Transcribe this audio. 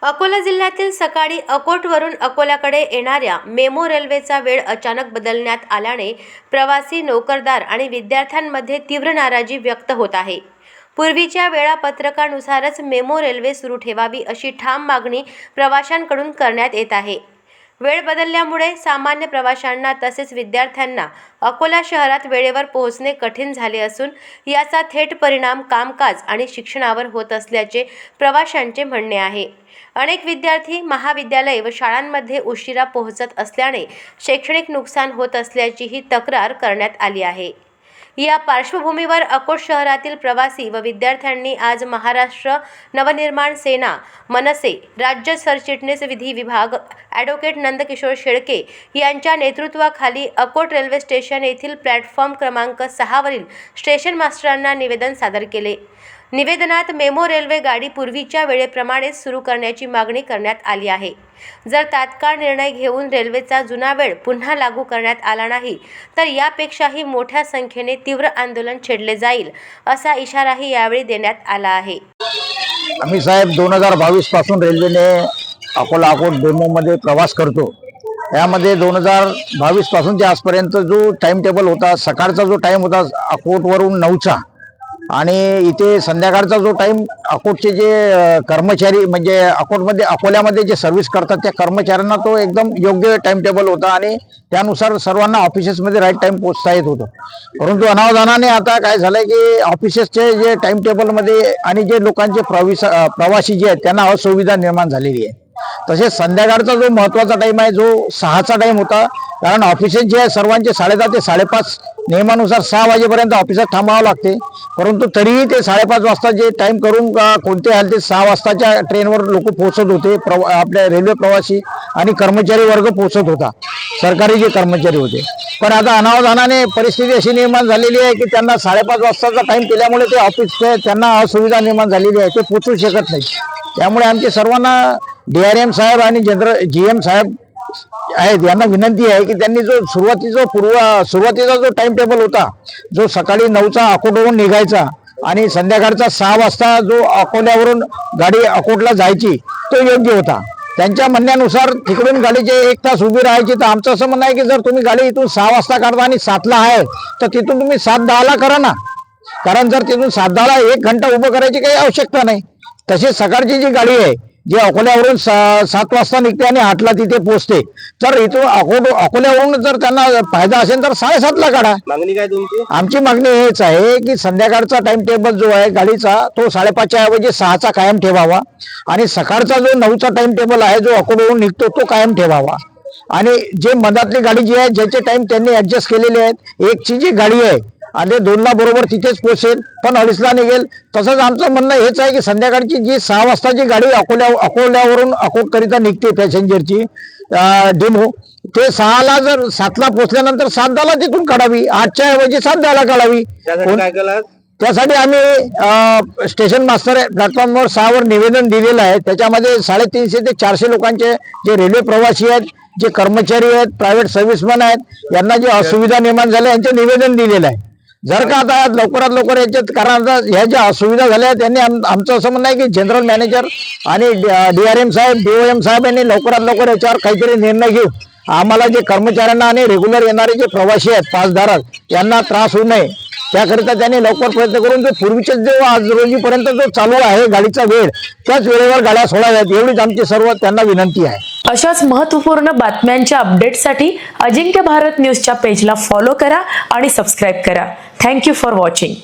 अकोला जिल्ह्यातील सकाळी अकोटवरून अकोल्याकडे येणाऱ्या मेमो रेल्वेचा वेळ अचानक बदलण्यात आल्याने प्रवासी, नोकरदार आणि विद्यार्थ्यांमध्ये तीव्र नाराजी व्यक्त होत आहे। पूर्वीच्या वेळापत्रकानुसारच मेमो रेल्वे सुरू ठेवावी अशी ठाम मागणी प्रवाशांकडून करण्यात येत आहे। वेळ बदलल्यामुळे सामान्य प्रवाशांना तसेच विद्यार्थ्यांना अकोला शहरात वेळेवर पोहोचणे कठीण झाले असून याचा थेट परिणाम कामकाज आणि शिक्षणावर होत असल्याचे प्रवाशांचे म्हणणे आहे। अनेक विद्यार्थी महाविद्यालय व शाळांमध्ये उशिरा पोहोचत असल्याने शैक्षणिक नुकसान होत असल्याचीही तक्रार करण्यात आली आहे। या पार्श्वभूमीवर अकोट शहरातील प्रवासी व विद्यार्थ्यांनी आज महाराष्ट्र नवनिर्माण सेना, मनसे, राज्य सरचिटणीस विधी विभाग ॲडव्होकेट नंदकिशोर शेळके यांच्या नेतृत्वाखाली अकोट रेल्वे स्टेशन येथील प्लॅटफॉर्म क्रमांक 6 वरील स्टेशन मास्टरांना निवेदन सादर केले। निवेदनात मेमो रेल्वे गाडी पूर्वीच्या वेळेप्रमाणेच सुरू करण्याची मागणी करण्यात आली आहे। जर तात्काळ निर्णय घेऊन रेल्वेचा जुना वेळ पुन्हा लागू करण्यात आला नाही तर यापेक्षाही मोठ्या संख्येने तीव्र आंदोलन छेडले जाईल असा इशाराही यावेळी देण्यात आला आहे। आम्ही साहेब 2022 पासून रेल्वेने अकोला अकोट डेमोमध्ये प्रवास करतो। यामध्ये 2022 पासून ते आजपर्यंत जो टाइम टेबल होता, सकाळचा जो टाइम होता अकोटवरून 9चा आणि इथे संध्याकाळचा जो टाइम अकोटचे जे कर्मचारी म्हणजे अकोल्यामध्ये जे सर्व्हिस करतात त्या कर्मचाऱ्यांना तो एकदम योग्य टाइम टेबल होता आणि त्यानुसार सर्वांना ऑफिसेसमध्ये राईट टाइम पोहोचता येत होतं। परंतु अनावधानाने आता काय झालंय की ऑफिसेसचे जे टाइम टेबलमध्ये आणि जे लोकांचे प्रवासी जे आहेत त्यांना असुविधा निर्माण झालेली आहे। तसेच संध्याकाळचा जो महत्त्वाचा टाइम आहे जो 6चा टाइम होता, कारण ऑफिसेस जे आहे सर्वांचे 10:30 ते 5:30 नियमानुसार 6 वाजेपर्यंत ऑफिसात थांबावं लागते, परंतु तरीही ते 5:30 वाजता जे टाइम करून कोणते हालते 6 वाजताच्या ट्रेनवर लोक पोहोचत होते, आपल्या रेल्वे प्रवासी आणि कर्मचारी वर्ग पोहोचत होता, सरकारी जे कर्मचारी होते। पण आता अनावधानाने परिस्थिती अशी निर्माण झालेली आहे की त्यांना 5:30 वाजताचा टाइम केल्यामुळे ते ऑफिसचे त्यांना असुविधा निर्माण झालेली आहे, ते पोहोचू शकत नाही। त्यामुळे आमचे सर्वांना DRM साहेब आणि GM साहेब आहेत यांना विनंती आहे की त्यांनी जो सुरुवातीचा जो टाइम टेबल होता, जो सकाळी 9चा अकोटवरून निघायचा आणि संध्याकाळचा 6 वाजता जो अकोल्यावरून गाडी अकोटला जायची तो योग्य होता। त्यांच्या म्हणण्यानुसार तिकडून गाडीचे 1 तास उभी राहायची, तर आमचं असं म्हणणं आहे की जर तुम्ही गाडी इथून 6 वाजता काढता आणि 7ला आहे तर तिथून तुम्ही 7:10ला करा ना, कारण जर तिथून 7:10ला 1 घंटा उभं करायची काही आवश्यकता नाही। तसेच सकाळची जी गाडी आहे जी अकोल्यावरून 7 वाजता निघते आणि 8ला तिथे पोहोचते, तर इथून अकोल्यावरून जर त्यांना फायदा असेल तर 7:30ला काढा। मागणी काय तुमची? आमची मागणी हेच आहे की संध्याकाळचा टाइम टेबल जो आहे गाडीचा तो 5:30च्या ऐवजी 6चा कायम ठेवावा आणि सकाळचा जो 9चा टाइम टेबल आहे जो अकोल्यावरून निघतो तो कायम ठेवावा। आणि जे मधातली गाडी जी आहे ज्याचे टाइम त्यांनी ऍडजस्ट केलेले आहेत, 1ची जी गाडी आहे आणि 2ला बरोबर तिथेच पोहोचेल पण 2:30ला निघेल। तसंच आमचं म्हणणं हेच आहे की संध्याकाळची जी 6 वाजताची गाडी अकोल्यावरून अकोटकरिता निघते पॅसेंजरची डेमो, ते 6ला जर 7ला पोहोचल्यानंतर 7:10ला तिथून काढावी, 8च्या ऐवजी 7:10ला काढावी। त्यासाठी आम्ही स्टेशन मास्टर प्लॅटफॉर्मवर 6 वर निवेदन दिलेलं आहे। त्याच्यामध्ये 350 ते 400 लोकांचे जे रेल्वे प्रवासी आहेत, जे कर्मचारी आहेत, प्रायव्हेट सर्व्हिसमॅन आहेत, यांना जे असुविधा निर्माण झाल्या यांचे निवेदन दिलेलं आहे। जर का आता लवकरात लवकर याच्यात, कारण आता ह्या ज्या असुविधा झाल्या त्यांनी आमचं असं म्हणणं आहे की जनरल मॅनेजर आणि DRM साहेब, DOM साहेब यांनी लवकरात लवकर याच्यावर काहीतरी निर्णय घेऊ। आम्हाला जे कर्मचाऱ्यांना आणि रेग्युलर येणारे जे प्रवासी आहेत, पासधारक, यांना त्रास होऊ नये त्याकरिता त्यांनी लवकर प्रयत्न करून जो पूर्वीचे जो आज रोजीपर्यंत जो चालू आहे गाडीचा वेळ, त्याच वेळेवर गाड्या सोडाव्यात एवढीच आमची सर्व त्यांना विनंती आहे। अशाच महत्त्वपूर्ण बातम्यांच्या अपडेटसाठी अजिंक्य भारत न्यूजच्या पेजला फॉलो करा आणि सबस्क्राईब करा। Thank you for watching.